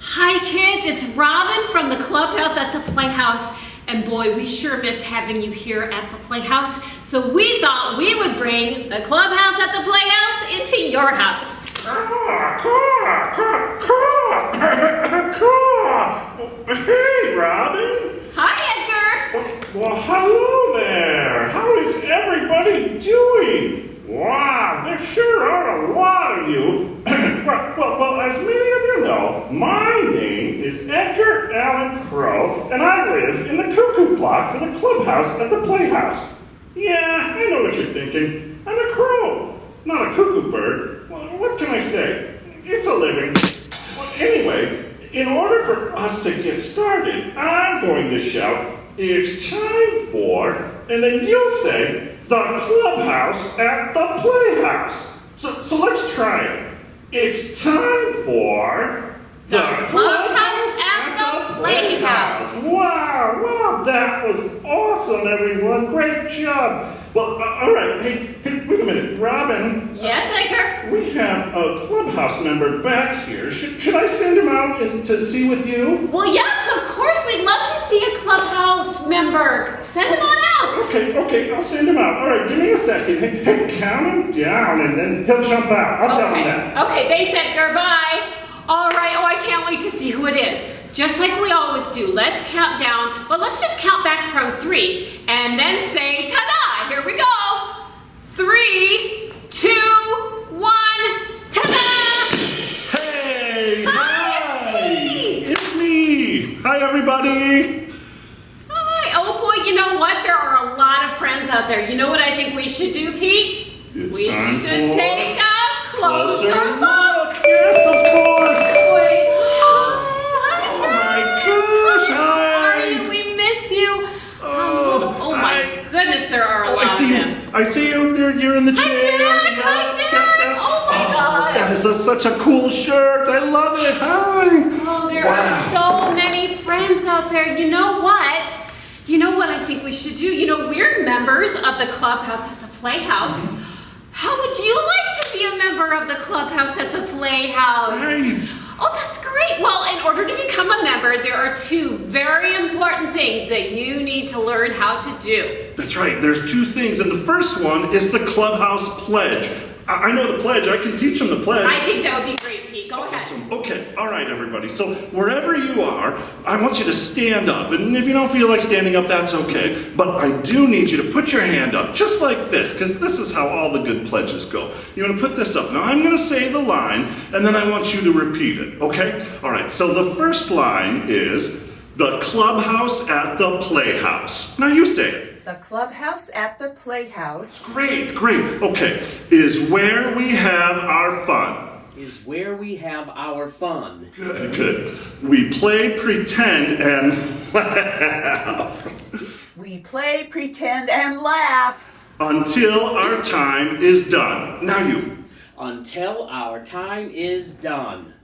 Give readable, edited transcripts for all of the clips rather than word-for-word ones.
Hi kids, it's Robin from the clubhouse at the Playhouse. And boy, we sure miss having you here at the Playhouse. So we thought we would bring the clubhouse at the Playhouse into your house. Hey, Robin. Hi, Edgar. Well, hello there. How is everybody doing? Wow, there sure are a lot of you. well, as many of you know, my name is Edgar Allan Crow, and I live in the cuckoo clock for the clubhouse at the Playhouse. Yeah, I know what you're thinking. I'm a crow, not a cuckoo bird. Well, what can I say? It's a living. Well, anyway, in order for us to get started, I'm going to shout, "It's time for," and then you'll say, "The clubhouse at the Playhouse." So let's try it. It's time for the clubhouse at the Playhouse. Wow, that was awesome, everyone. Great job. Well, all right. Hey, wait a minute, Robin. Yes, Edgar? We have a clubhouse member back here. Should I send him out to see with you? Well, yes, of course. We'd love to see a clubhouse member. Send him on out. Okay, I'll send him out. All right, give me a second. Hey, count him down, and then he'll jump out. I'll tell him that. Okay, thanks, Edgar. Bye. All right. Oh, I can't wait to see who it is. Just like we always do, let's count down. Well, let's just count back from 3, and then say, ta-da! Here we go. 3, 2, 1, ta-da! Hey! Hi, It's me! Hi, everybody! Hi. Oh, boy, you know what? There are a lot of friends out there. You know what I think we should do, Pete? We should take a closer look. Yes, of course! Goodness, there are a lot of them. I see you. You're in the chair. Hi, Jack. Oh, my gosh. That is such a cool shirt. I love it. Hi. Oh, there are so many friends out there. You know what? I think we should do? We're members of the clubhouse at the Playhouse. How would you like to be a member of the clubhouse at the Playhouse? Right. Oh, that's great. Well, in order to become a member, there are 2 very important things that you need to learn how to do. That's right. There's 2 things, and the first one is the clubhouse pledge. I know the pledge. I can teach them the pledge. I think that would be great, Pete. Go ahead. Awesome. Okay. All right, everybody. So wherever you are, I want you to stand up. And if you don't feel like standing up, that's okay. But I do need you to put your hand up, just like this, because this is how all the good pledges go. You want to put this up. Now, I'm going to say the line, and then I want you to repeat it, okay? All right. So the first line is, "The clubhouse at the Playhouse." Now, you say it. The clubhouse at the Playhouse. Great. Okay. Is where we have our fun. Is where we have our fun. Good. We play, pretend, and laugh. We play, pretend, and laugh. Until our time is done. Now you. Until our time is done.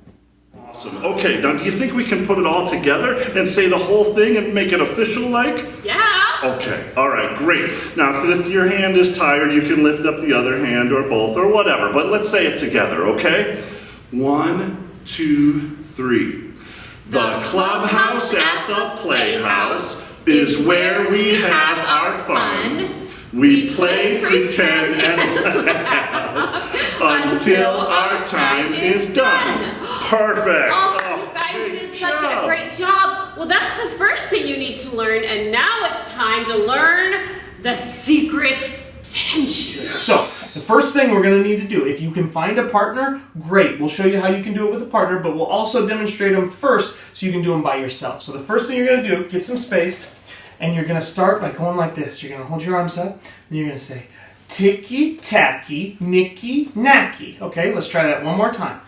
Awesome. Okay, now do you think we can put it all together and say the whole thing and make it official like? Yeah. Okay, all right, great. Now, if your hand is tired, you can lift up the other hand or both or whatever, but let's say it together, okay? 1, 2, 3. The clubhouse at the Playhouse is where we have our fun. We play, pretend, and laugh until our time is done. Perfect. Oh, you guys did such a great job. Well, that's the first thing you need to learn, and now it's time to learn the secret tension. So, the first thing we're going to need to do, if you can find a partner, great. We'll show you how you can do it with a partner, but we'll also demonstrate them first so you can do them by yourself. So the first thing you're going to do, get some space, and you're going to start by going like this. You're going to hold your arms up, and you're going to say, ticky-tacky, nicky-nacky. Okay, let's try that one more time.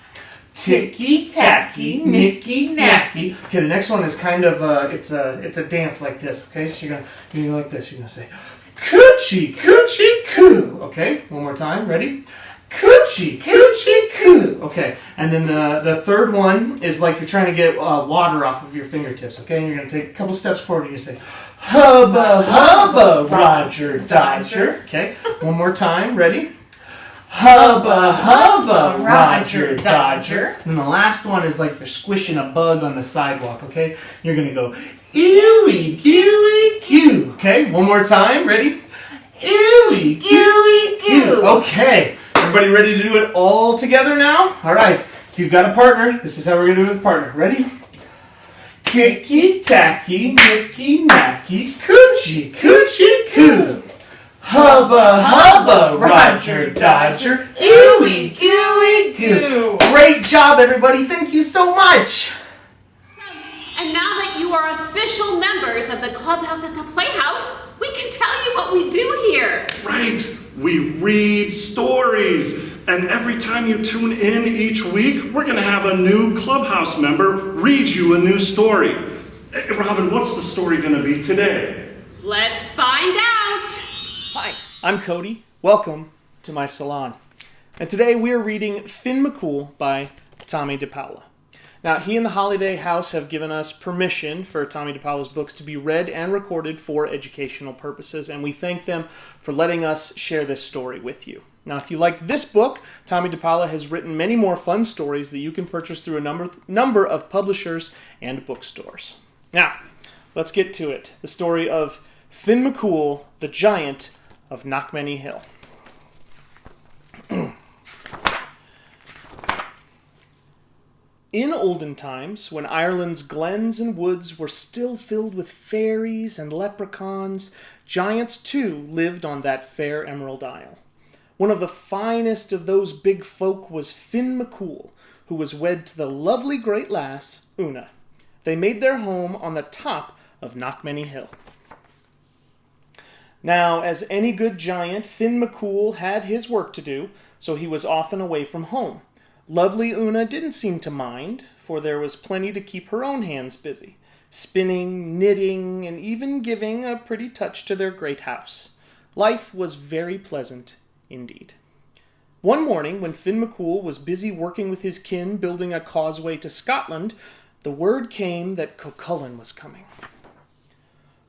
Ticky-tacky, nicky-nacky. Okay, the next one is kind of, it's a dance like this. Okay, so you're going to go like this. You're going to say, coochie, coochie, coo. Okay, one more time. Ready? Coochie, coochie, coo. Okay, and then the third one is like you're trying to get water off of your fingertips. Okay, and you're going to take a couple steps forward and you say, hubba, hubba, Roger Dodger. Okay, one more time. Ready? Hubba hubba, Roger Dodger. And the last one is like you're squishing a bug on the sidewalk, okay? You're gonna go, ooey gooey goo. Okay, one more time, ready? Ooey gooey goo. Okay, everybody ready to do it all together now? All right, if you've got a partner, this is how we're gonna do it with a partner. Ready? Ticky tacky, nicky nacky, coochie coochie coo. Hubba hubba, Roger Dodger, ooey gooey goo. Great job, everybody. Thank you so much. And now that you are official members of the clubhouse at the Playhouse, we can tell you what we do here. Right. We read stories. And every time you tune in each week, we're going to have a new clubhouse member read you a new story. Hey, Robin, what's the story going to be today? Let's find out. Hi, I'm Cody. Welcome to my salon. And today we're reading Finn McCool by Tomie dePaola. Now, he and the Holiday House have given us permission for Tomie dePaola's books to be read and recorded for educational purposes, and we thank them for letting us share this story with you. Now, if you like this book, Tomie dePaola has written many more fun stories that you can purchase through a number of publishers and bookstores. Now, let's get to it. The story of Finn McCool, the Giant of Knockmany Hill. In olden times, when Ireland's glens and woods were still filled with fairies and leprechauns, giants too lived on that fair Emerald Isle. One of the finest of those big folk was Finn McCool, who was wed to the lovely great lass, Una. They made their home on the top of Knockmany Hill. Now, as any good giant, Finn McCool had his work to do, so he was often away from home. Lovely Una didn't seem to mind, for there was plenty to keep her own hands busy, spinning, knitting, and even giving a pretty touch to their great house. Life was very pleasant indeed. One morning, when Finn McCool was busy working with his kin building a causeway to Scotland, the word came that Cuchulainn was coming.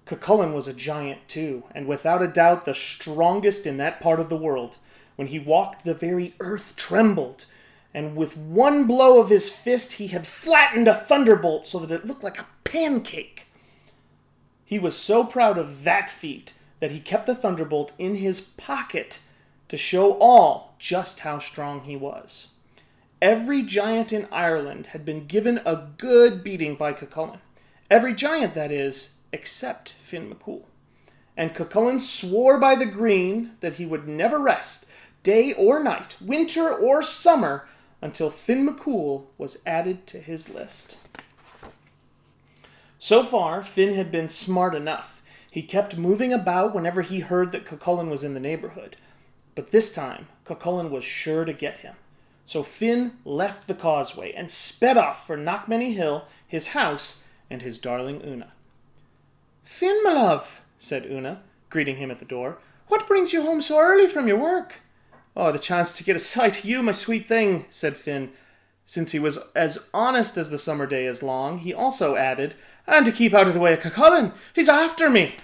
Cuchulainn was a giant too, and without a doubt the strongest in that part of the world. When he walked, the very earth trembled, and with one blow of his fist he had flattened a thunderbolt so that it looked like a pancake. He was so proud of that feat that he kept the thunderbolt in his pocket to show all just how strong he was. Every giant in Ireland had been given a good beating by Cuchulainn. Every giant, that is, except Finn McCool. And Cuchulainn swore by the green that he would never rest, day or night, winter or summer, until Finn McCool was added to his list. So far, Finn had been smart enough. He kept moving about whenever he heard that Cuchulainn was in the neighborhood. But this time, Cuchulainn was sure to get him. So Finn left the causeway and sped off for Knockmany Hill, his house, and his darling Una. "Finn, my love," said Una, greeting him at the door, "what brings you home so early from your work?" "Oh, the chance to get a sight of you, my sweet thing," said Finn. Since he was as honest as the summer day is long, he also added, "and to keep out of the way of Cuchulainn. He's after me."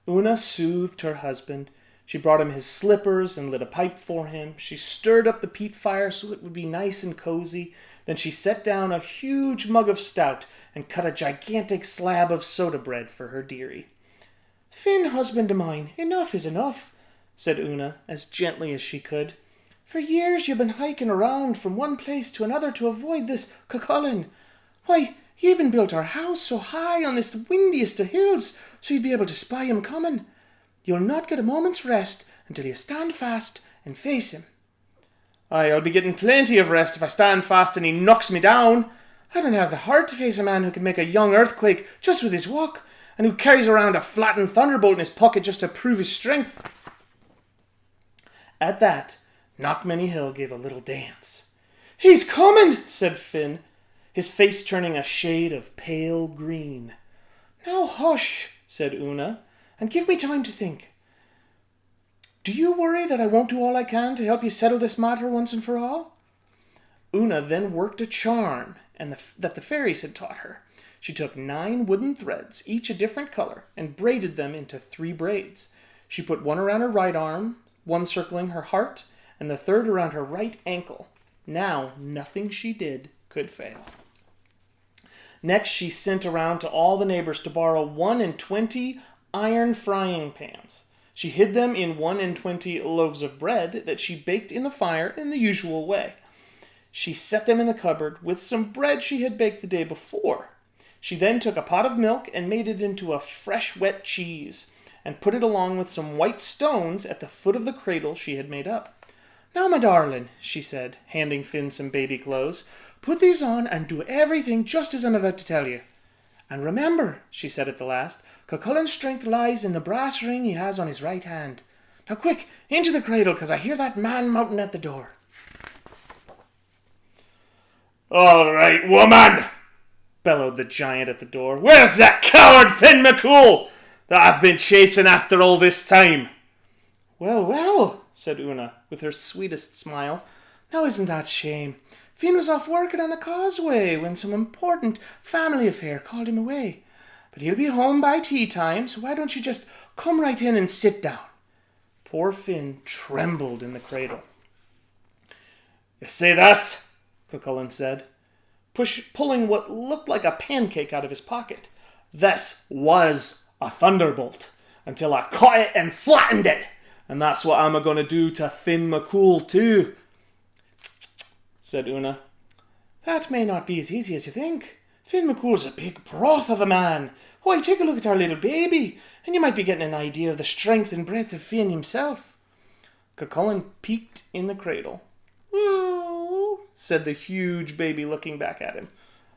Una soothed her husband. She brought him his slippers and lit a pipe for him. She stirred up the peat fire so it would be nice and cozy. Then she set down a huge mug of stout and cut a gigantic slab of soda bread for her dearie. "Finn, husband of mine, enough is enough," said Una, as gently as she could. "For years you've been hiking around from one place to another to avoid this Cuchulainn. Why, you even built our house so high on this windiest of hills so you'd be able to spy him coming. You'll not get a moment's rest until you stand fast and face him." "Aye, I'll be getting plenty of rest if I stand fast and he knocks me down. I don't have the heart to face a man who can make a young earthquake just with his walk, and who carries around a flattened thunderbolt in his pocket just to prove his strength." At that, Knockmany Hill gave a little dance. "He's coming," said Finn, his face turning a shade of pale green. "Now hush," said Una, "and give me time to think. Do you worry that I won't do all I can to help you settle this matter once and for all?" Una then worked a charm that the fairies had taught her. She took 9 wooden threads, each a different color, and braided them into 3 braids. She put one around her right arm, one circling her heart, and the third around her right ankle. Now, nothing she did could fail. Next, she sent around to all the neighbors to borrow 1 and 20 iron frying pans. She hid them in 1 and 20 loaves of bread that she baked in the fire in the usual way. She set them in the cupboard with some bread she had baked the day before. She then took a pot of milk and made it into a fresh wet cheese, and put it along with some white stones at the foot of the cradle she had made up. "Now, my darling," she said, handing Finn some baby clothes, "put these on and do everything just as I'm about to tell you. And remember," she said at the last, "Cuchullin's strength lies in the brass ring he has on his right hand. Now quick, into the cradle, 'cause I hear that man mounting at the door." All right, woman, bellowed the giant at the door. Where's that coward Finn McCool that I've been chasing after all this time? "Well, well," said Una, with her sweetest smile. "Now isn't that a shame? Finn was off working on the causeway when some important family affair called him away. But he'll be home by tea time, so why don't you just come right in and sit down?" Poor Finn trembled in the cradle. You see this? Cucullin said, pulling what looked like a pancake out of his pocket. This was a thunderbolt until I caught it and flattened it. And that's what I'm going to do to Finn McCool too, said Una. "That may not be as easy as you think. Finn McCool's a big broth of a man. Why, take a look at our little baby, and you might be getting an idea of the strength and breadth of Finn himself." Cucullin peeked in the cradle. "Ooh," said the huge baby, looking back at him.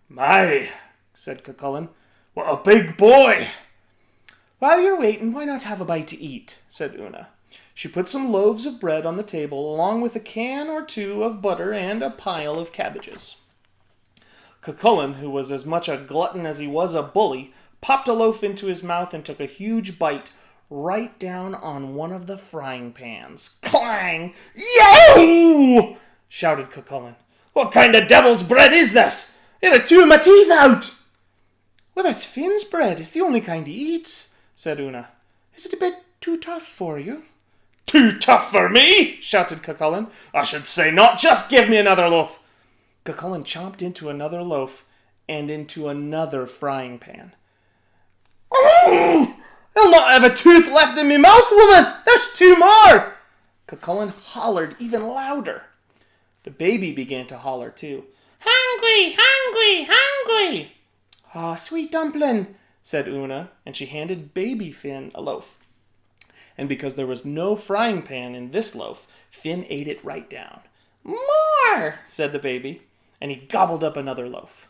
"My," said Cucullin, "what a big boy!" "While you're waiting, why not have a bite to eat?" said Una. She put some loaves of bread on the table, along with a can or two of butter and a pile of cabbages. Cucullin, who was as much a glutton as he was a bully, popped a loaf into his mouth and took a huge bite right down on one of the frying pans. "Clang! Yow!" shouted Cucullin. "What kind of devil's bread is this? It'll chew my teeth out!" "Well, that's Finn's bread. It's the only kind he eats," said Una. "Is it a bit too tough for you?" "Too tough for me?" shouted Cucullin. "I should say not. Just give me another loaf." Cucullin chomped into another loaf and into another frying pan. "Oh, I'll not have a tooth left in me mouth, woman. There's 2 more." Cucullin hollered even louder. The baby began to holler too. "Hungry, hungry, hungry!" "Ah, sweet dumpling," said Una, and she handed baby Finn a loaf. And because there was no frying pan in this loaf, Finn ate it right down. "More," said the baby, and he gobbled up another loaf.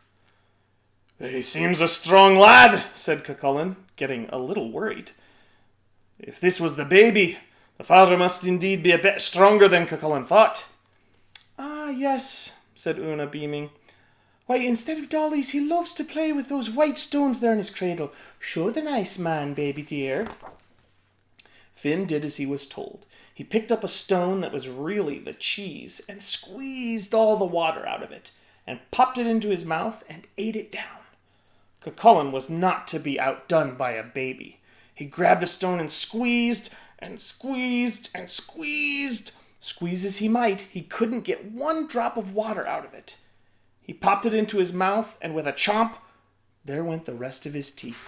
"He seems a strong lad," said Cucullin, getting a little worried. "If this was the baby, the father must indeed be a bit stronger than Cucullin thought." "Ah, yes," said Una, beaming. "Why, instead of dollies, he loves to play with those white stones there in his cradle. Show the nice man, baby dear." Finn did as he was told. He picked up a stone that was really the cheese and squeezed all the water out of it and popped it into his mouth and ate it down. Cucullin was not to be outdone by a baby. He grabbed a stone and squeezed and squeezed and squeezed. Squeeze as he might, he couldn't get one drop of water out of it. He popped it into his mouth, and with a chomp, there went the rest of his teeth.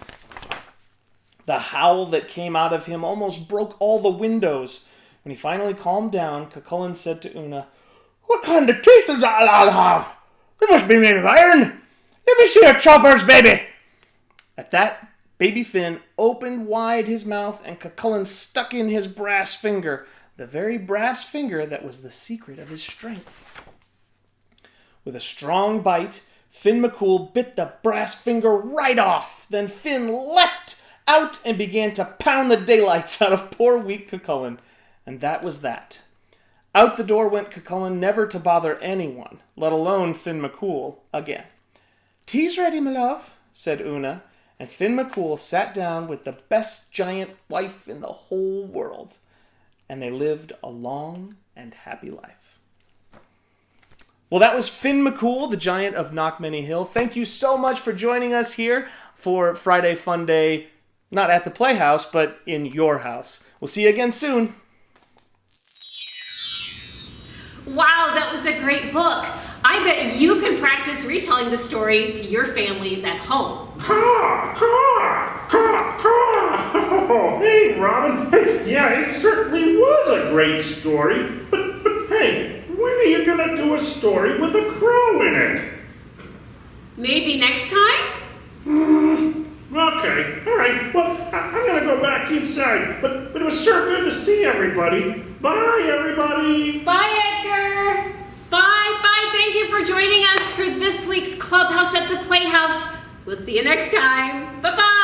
The howl that came out of him almost broke all the windows. When he finally calmed down, Cucullin said to Una, "What kind of teeth does that lad have? They must be made of iron. Let me see your choppers, baby." At that, baby Finn opened wide his mouth, and Cucullin stuck in his brass finger, the very brass finger that was the secret of his strength. With a strong bite, Finn McCool bit the brass finger right off. Then Finn leapt out and began to pound the daylights out of poor weak Cucullin. And that was that. Out the door went Cucullin, never to bother anyone, let alone Finn McCool, again. "Tea's ready, my love," said Una, and Finn McCool sat down with the best giant wife in the whole world. And they lived a long and happy life. Well, that was Finn McCool, the giant of Knockmany Hill. Thank you so much for joining us here for Friday Funday, not at the Playhouse, but in your house. We'll see you again soon. Wow, that was a great book. I bet you can practice retelling the story to your families at home. Caw, caw, caw, caw. Oh, hey, Robin. Hey, yeah, it certainly was a great story. But hey, when are you gonna do a story with a crow in it? Maybe next time? Okay, all right. Well, I'm gonna go back inside. But it was sure good to see everybody. Bye, everybody. Bye, Edgar. Bye. Thank you for joining us for this week's Clubhouse at the Playhouse. We'll see you next time. Bye-bye.